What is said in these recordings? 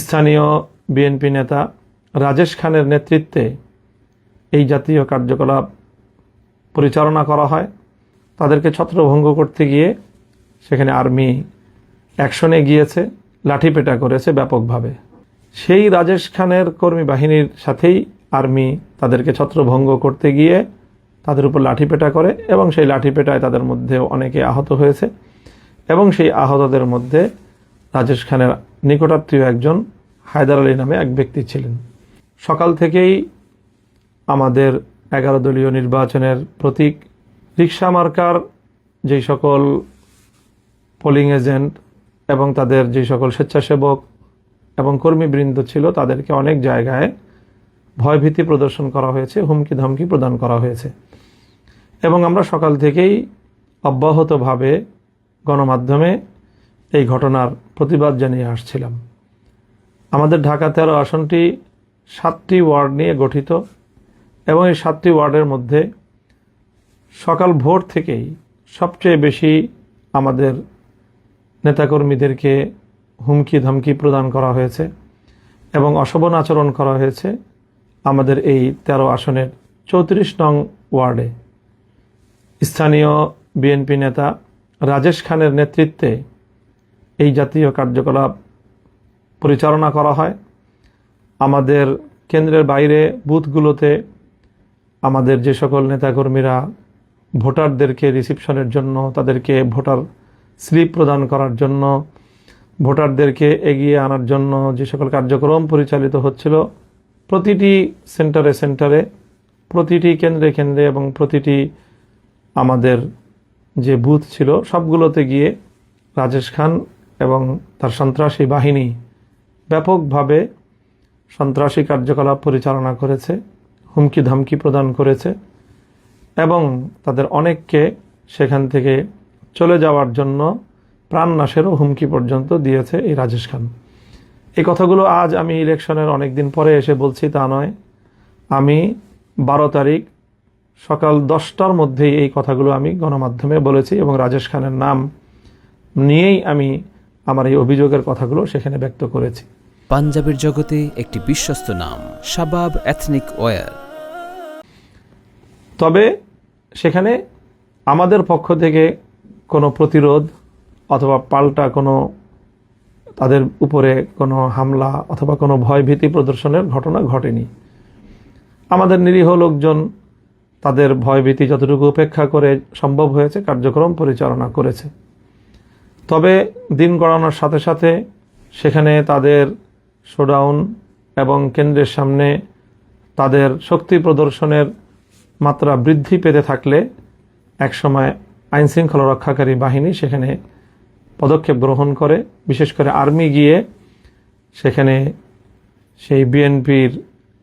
স্থানীয় বিএনপি নেতা রাজেশ খানের নেতৃত্বে এই জাতীয় কার্যকলাপ পরিচালনা করা হয়। তাদেরকে ছত্রভঙ্গ করতে গিয়ে সেখানে আর্মি অ্যাকশনে গিয়েছে, লাঠিপেটা করেছে ব্যাপকভাবে। সেই রাজেশ খানের কর্মী বাহিনীর সাথেই আর্মি তাদেরকে ছত্রভঙ্গ করতে গিয়ে তাদের উপর লাঠিপেটা করে এবং সেই লাঠিপেটায় তাদের মধ্যে অনেকে আহত হয়েছে এবং সেই আহতদের মধ্যে রাজেশ খানের নিকটাত্মীয় একজন হায়দার আলী নামে এক ব্যক্তি ছিলেন। সকাল থেকেই আমাদের 11 দলীয় নির্বাচনের প্রতীক রিকশা মার্কার যেই সকল পোলিং এজেন্ট এবং তাদের যেই সকল স্বেচ্ছাসেবক এবং কর্মীবৃন্দ ছিল তাদেরকে অনেক জায়গায় ভয়ভীতি প্রদর্শন করা হয়েছে, হুমকি ধমকি প্রদান করা হয়েছে এবং আমরা সকাল থেকেই অব্যাহতভাবে গণমাধ্যমে এই ঘটনার প্রতিবাদ জানিয়ে আসছিলাম। আমাদের ঢাকা 13 আসনটি 7টি ওয়ার্ড নিয়ে গঠিত এবং এই 7টি ওয়ার্ডের মধ্যে সকাল ভোর থেকেই সবচেয়ে বেশি আমাদের নেতাকর্মীদেরকে হুমকি ধমকি প্রদান করা হয়েছে এবং অশোভন আচরণ করা হয়েছে আমাদের এই 13 আসনের 34 নং ওয়ার্ডে। স্থানীয় বিএনপি নেতা রাজেশ খানের নেতৃত্বে এই জাতীয় কার্যকলাপ পরিচালনা করা হয়। আমাদের কেন্দ্রের বাইরে বুথগুলোতে আমাদের যে সকল নেতাকর্মীরা ভোটারদেরকে রিসিপশনের জন্য, তাদেরকে ভোটার স্লিপ প্রদান করার জন্য, ভোটারদেরকে এগিয়ে আনার জন্য যে সকল কার্যক্রম পরিচালিত হচ্ছিল, প্রতিটি সেন্টারে সেন্টারে, প্রতিটি কেন্দ্রে কেন্দ্রে এবং প্রতিটি আমাদের যে বুথ ছিল সবগুলোতে গিয়ে রাজেশ খান এবং তার সন্ত্রাসী বাহিনী ব্যাপকভাবে সন্ত্রাসী কার্যকলাপ পরিচালনা করেছে, হুমকি ধমকি প্রদান করেছে এবং তাদের অনেককে সেখান থেকে চলে যাওয়ার জন্য প্রাণনাশেরও হুমকি পর্যন্ত দিয়েছে এই রাজেশ খান। এই কথাগুলো আজ আমি ইলেকশনের অনেক দিন পরে এসে বলছি তা নয়। আমি 12 তারিখ সকাল 10টার মধ্যেই এই কথাগুলো আমি গণমাধ্যমে বলেছি এবং রাজেশ খানের নাম নিয়েই আমি আমার এই অভিযোগের কথাগুলো সেখানে ব্যক্ত করেছি। পাঞ্জাবের জগতে একটি বিশ্বস্ত নাম শাবাব এথনিক ওয়্যার। তবে সেখানে আমাদের পক্ষ থেকে কোনো প্রতিরোধ অথবা পাল্টা কোনো তাদের উপরে কোনো হামলা অথবা কোনো ভয়ভীতি প্রদর্শনের ঘটনা ঘটেনি। আমাদের নিরীহ লোকজন তাদের ভয়ভীতি যতটুকু উপেক্ষা করে সম্ভব হয়েছে কার্যক্রম পরিচালনা করেছে। তবে দিন গড়ানোর সাথে সাথে সেখানে তাদের শোডাউন এবং কেন্দ্রের সামনে তাদের শক্তি প্রদর্শনের মাত্রা বৃদ্ধি পেতে থাকলে একসময় আইনশৃঙ্খলা রক্ষাকারী বাহিনী সেখানে পদক্ষেপ গ্রহণ করে, বিশেষ করে আর্মি গিয়ে সেখানে সেই বিএনপির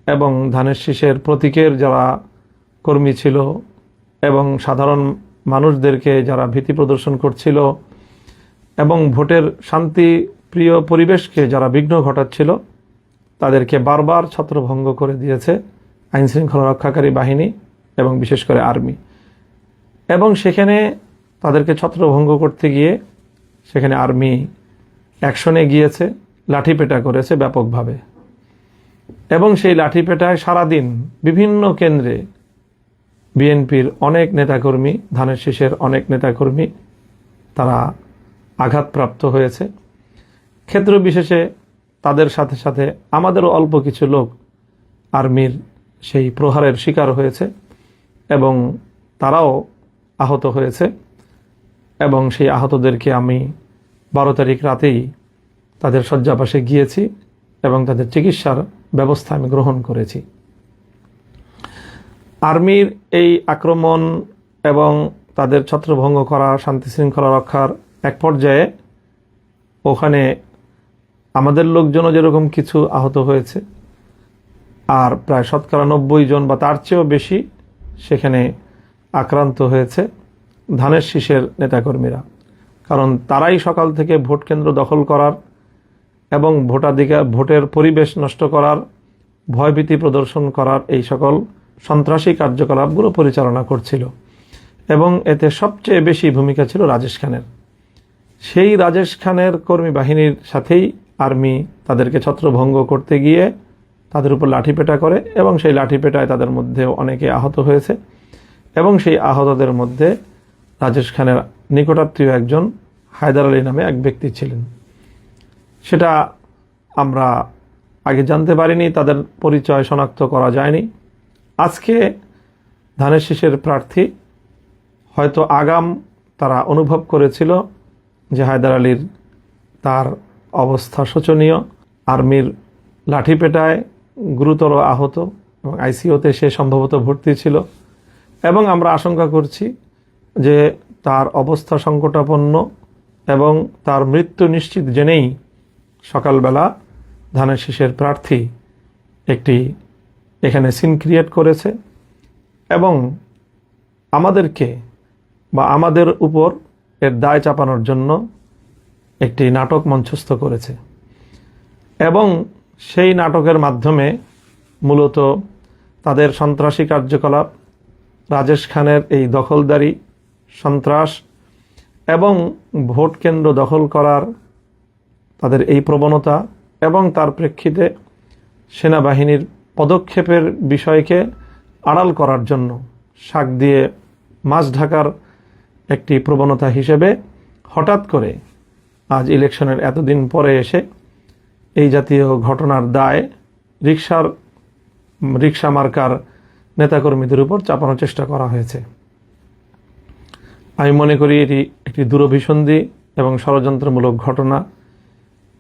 এবং ধানের শীষের প্রতীকের যারা কর্মী ছিল এবং সাধারণ মানুষদেরকে যারা ভীতি প্রদর্শন করছিল এবং ভোটের শান্তিপ্রিয় পরিবেশকে যারা বিঘ্ন ঘটাচ্ছিল তাদেরকে বারবার ছত্রভঙ্গ করে দিয়েছে আইনশৃঙ্খলা রক্ষাকারী বাহিনী এবং বিশেষ করে আর্মি। এবং সেখানে তাদেরকে ছত্রভঙ্গ করতে গিয়ে সেখানে আর্মি অ্যাকশনে গিয়েছে, লাঠিপেটা করেছে ব্যাপকভাবে এবং সেই লাঠিপেটায় সারাদিন বিভিন্ন কেন্দ্রে বিএনপির অনেক নেতাকর্মী, ধানের শীষের অনেক নেতাকর্মী তারা আঘাতপ্রাপ্ত হয়েছে। ক্ষেত্র বিশেষে তাদের সাথে সাথে আমাদেরও অল্প কিছু লোক আর্মির সেই প্রহারের শিকার হয়েছে এবং তারাও আহত হয়েছে এবং সেই আহতদেরকে আমি 12 তারিখ রাতেই তাদের শয্যাপাশে গিয়েছি এবং তাদের চিকিৎসার ব্যবস্থা আমি গ্রহণ করেছি। আর্মির এই আক্রমণ এবং তাদের ছত্রভঙ্গ করা, শান্তি শৃঙ্খলা রক্ষার এক পর্যায়ে ওখানে আমাদের লোকজনও যেরকম কিছু আহত হয়েছে আর প্রায় 90% জন বা তার চেয়েও বেশি সেখানে আক্রান্ত হয়েছে ধানের শীষের নেতাকর্মীরা। কারণ তারাই সকাল থেকে ভোট কেন্দ্র দখল করার এবং ভোটের পরিবেশ নষ্ট করার, ভয়ভীতি প্রদর্শন করার এই সকল সন্ত্রাসী কার্যকলাপগুলো পরিচালনা করছিল এবং এতে সবচেয়ে বেশি ভূমিকা ছিল রাজেশ খানের। সেই রাজেশ খানের কর্মী বাহিনীর সাথেই আর্মি তাদেরকে ছত্রভঙ্গ করতে গিয়ে তাদের উপর লাঠিপেটা করে এবং সেই লাঠিপেটায় তাদের মধ্যে অনেকে আহত হয়েছে এবং সেই আহতদের মধ্যে রাজেশ খানের নিকটাত্মীয় একজন হায়দার আলী নামে এক ব্যক্তি ছিলেন। সেটা আমরা আগে জানতে পারিনি, তাদের পরিচয় শনাক্ত করা যায়নি। আজকে ধানের শীষের প্রার্থী হয়তো আগাম তারা অনুভব করেছিল যে হায়দার আলীর তার অবস্থা শোচনীয়, আর্মির লাঠিপেটায় গুরুতর আহত এবং আইসিইউতে সে সম্ভবত ভর্তি ছিল এবং আমরা আশঙ্কা করছি যে তার অবস্থা সংকটাপন্ন এবং তার মৃত্যু নিশ্চিত জেনেই সকালবেলা ধানের শীষের প্রার্থী একটি এখানে সিন ক্রিয়েট করেছে এবং আমাদেরকে বা আমাদের উপর এর দায় চাপানোর জন্য একটি নাটক মঞ্চস্থ করেছে এবং সেই নাটকের মাধ্যমে মূলত তাদের সন্ত্রাসী কার্যকলাপ, রাজেশ খানের এই দখলদারি, সন্ত্রাস এবং ভোট কেন্দ্র দখল করার তাদের এই প্রবণতা এবং তার প্রেক্ষিতে সেনাবাহিনীর পদক্ষেপের বিষয়কে আড়াল করার জন্য শাক দিয়ে মাছ ঢাকার একটি প্রবণতা হিসেবে হঠাৎ করে আজ ইলেকশনের এতদিন পরে এসে এই জাতীয় ঘটনার দায় রিক্সা মার্কার নেতাকর্মীদের উপর চাপানোর চেষ্টা করা হয়েছে। আমি মনে করি এটি একটি দূরভিসন্ধি এবং ষড়যন্ত্রমূলক ঘটনা।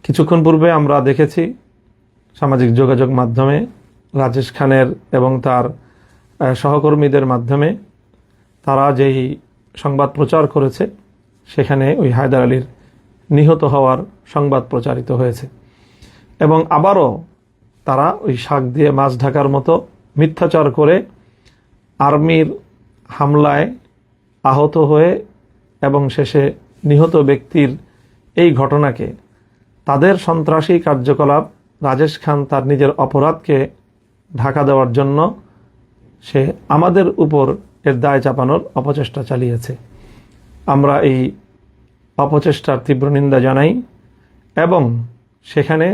কিছুক্ষণ পূর্বে আমরা দেখেছি সামাজিক যোগাযোগ মাধ্যমে রাজেশ খানের এবং তার সহকর্মীদের মাধ্যমে তারা যেই সংবাদ প্রচার করেছে সেখানে ওই হায়দার আলীর নিহত হওয়ার সংবাদ প্রচারিত হয়েছে এবং আবারও তারা ওই শাক দিয়ে মাছ ঢাকার মতো মিথ্যাচার করে আর্মির হামলায় আহত হয়ে এবং শেষে নিহত ব্যক্তির এই ঘটনাকে তাদের সন্ত্রাসী কার্যকলাপ, রাজেশ খান তার নিজের অপরাধকে ঢাকা দেওয়ার জন্য সে আমাদের উপর এর দায় চাপানোর অপচেষ্টা চালিয়েছে। আমরা এই অপচেষ্টার তীব্র নিন্দা জানাই এবং সেখানে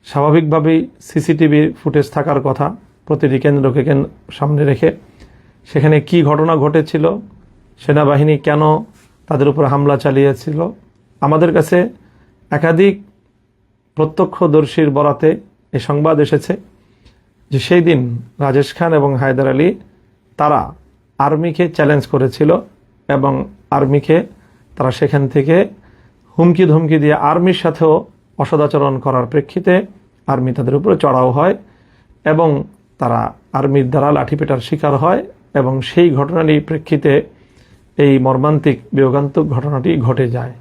স্বাভাবিকভাবেই সিসিটিভি ফুটেজ থাকার কথা প্রতিটি কেন্দ্রকে সামনে রেখে সেখানে কি ঘটনা ঘটেছিল, সেনাবাহিনী কেন তাদের উপর হামলা চালিয়েছিল। আমাদের কাছে একাধিক প্রত্যক্ষদর্শীর বরাতে এই সংবাদ এসেছে যে সেই দিন রাজেশ খান এবং হায়দার আলী তারা আর্মিকে চ্যালেঞ্জ করেছিল এবং আর্মিকে তারা সেখান থেকে হুমকি ধমকি দিয়ে আর্মির সাথেও অসদাচরণ করার প্রেক্ষিতে আর্মি তাদের উপরে চড়াও হয় এবং তারা আর্মির দ্বারা লাঠিপেটার শিকার হয় এবং সেই ঘটনারই প্রেক্ষিতে এই মর্মান্তিক বিয়োগান্তক ঘটনাটি ঘটে যায়।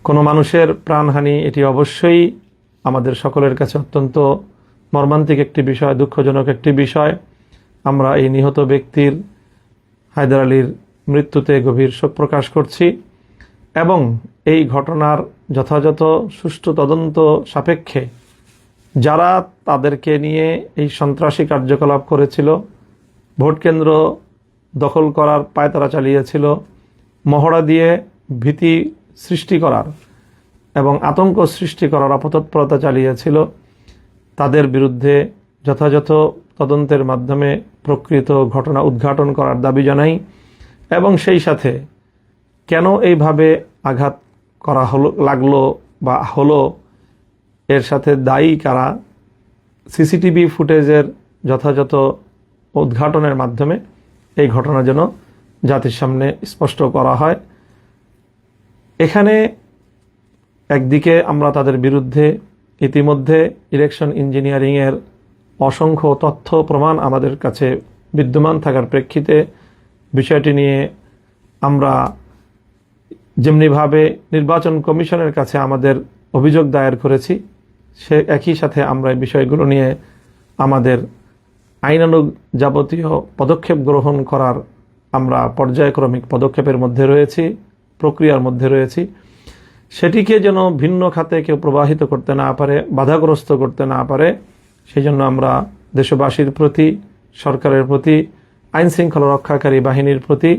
কোনো মানুষের প্রাণহানি এটি অবশ্যই আমাদের সকলের কাছে অত্যন্ত মর্মান্তিক একটি বিষয়, দুঃখজনক একটি বিষয়। আমরা এই নিহত ব্যক্তির হায়দার আলীর মৃত্যুতে গভীর শোক প্রকাশ করছি এবং এই ঘটনার যথাযথ সুষ্ঠু তদন্ত সাপেক্ষে যারা তাদেরকে নিয়ে এই সন্ত্রাসী কার্যকলাপ করেছিল, ভোট কেন্দ্র দখল করার পায়তারা চালিয়েছিল, মহড়া দিয়ে ভীতি সৃষ্টি করার এবং আতঙ্ক সৃষ্টি করার অপতৎপরতা চালিয়েছিল, তাদের বিরুদ্ধে যথাযথ তদন্তের মাধ্যমে প্রকৃত ঘটনা উদ্ঘাটন করার দাবি জানাই এবং সেই সাথে কেন এইভাবে আঘাত করা লাগলো বা হলো এর সাথে দায়ী কারা, সিসিটিভি ফুটেজের যথাযথ উদ্ঘাটনের মাধ্যমে এই ঘটনা যেন জাতির সামনে স্পষ্ট করা হয়। এখানে একদিকে আমরা তাদের বিরুদ্ধে ইতিমধ্যে ইলেকশন ইঞ্জিনিয়ারিংয়ের অসংখ্য তথ্য প্রমাণ আমাদের কাছে বিদ্যমান থাকার প্রেক্ষিতে বিষয়টি নিয়ে আমরা যেমনিভাবে নির্বাচন কমিশনের কাছে আমাদের অভিযোগ দায়ের করেছি, সে একই সাথে আমরা এই বিষয়গুলো নিয়ে আমাদের আইনানুগ যাবতীয় পদক্ষেপ গ্রহণ করার আমরা পর্যায়ক্রমিক পদক্ষেপের মধ্যে রয়েছি, প্রক্রিয়ার মধ্যে রয়েছি। সেটিকে যেন ভিন্ন খাতে কেউ প্রবাহিত করতে না পারে, বাধাগ্রস্ত করতে না পারে, সেই জন্য আমরা দেশবাসীর প্রতি, সরকারের প্রতি, আইন শৃঙ্খলা রক্ষাকারী বাহিনীর প্রতি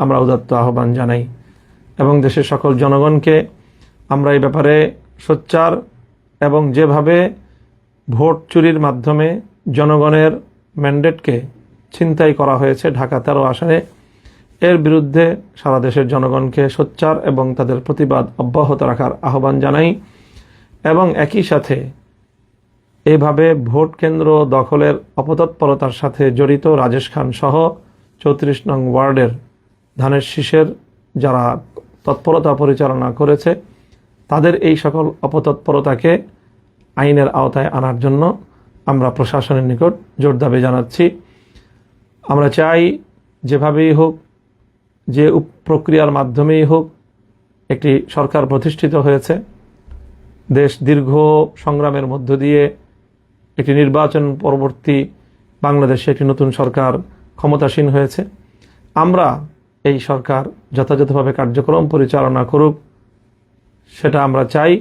আমরা উদাত্ত আহ্বান জানাই এবং দেশের সকল জনগণকে আমরা এই ব্যাপারে সোচ্চার এবং যেভাবে ভোট চুরির মাধ্যমে জনগণের ম্যান্ডেটকে ছিনতাই করা হয়েছে ঢাকা 13 আসনে, এর বিরুদ্ধে সারা দেশের জনগণকে সোচ্চার এবং তাদের প্রতিবাদ অব্যাহত রাখার আহ্বান জানাই। এবং একই সাথে এভাবে ভোট কেন্দ্র দখলের অপতৎপরতার সাথে জড়িত রাজেশ খান সহ 34 নং ওয়ার্ডের ধানের শীষের যারা তৎপরতা পরিচালনা করেছে, তাদের এই সকল অপতৎপরতাকে আইনের আওতায় আনার জন্য আমরা প্রশাসনের নিকট জোর দাবি জানাচ্ছি। আমরা চাই যেভাবেই হোক, যে প্রক্রিয়ার মাধ্যমেই হোক, একটি সরকার প্রতিষ্ঠিত হয়েছে। দেশ দীর্ঘ সংগ্রামের মধ্য দিয়ে একটি নির্বাচন পরবর্তী বাংলাদেশে একটি নতুন সরকার ক্ষমতাসীন হয়েছে। আমরা এই সরকার যথাযথভাবে কার্যক্রম পরিচালনা করুক, সেটা আমরা চাই।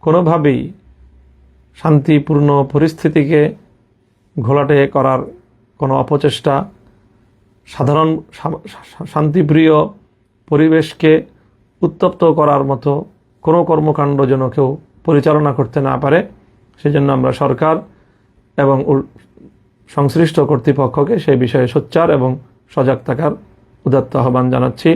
কোনোভাবেই শান্তিপূর্ণ পরিস্থিতিকে ঘোলাটে করার কোনো অপচেষ্টা, সাধারণ শান্তিপ্রিয় পরিবেশকে উত্তপ্ত করার মতো কোনো কর্মকাণ্ড যেন কেউ পরিচালনা করতে না পারে, সেজন্য আমরা সরকার এবং সংশ্লিষ্ট কর্তৃপক্ষকে সেই বিষয়ে সোচ্চার এবং সজাগ থাকার উদাত্ত আহ্বান জানাচ্ছি।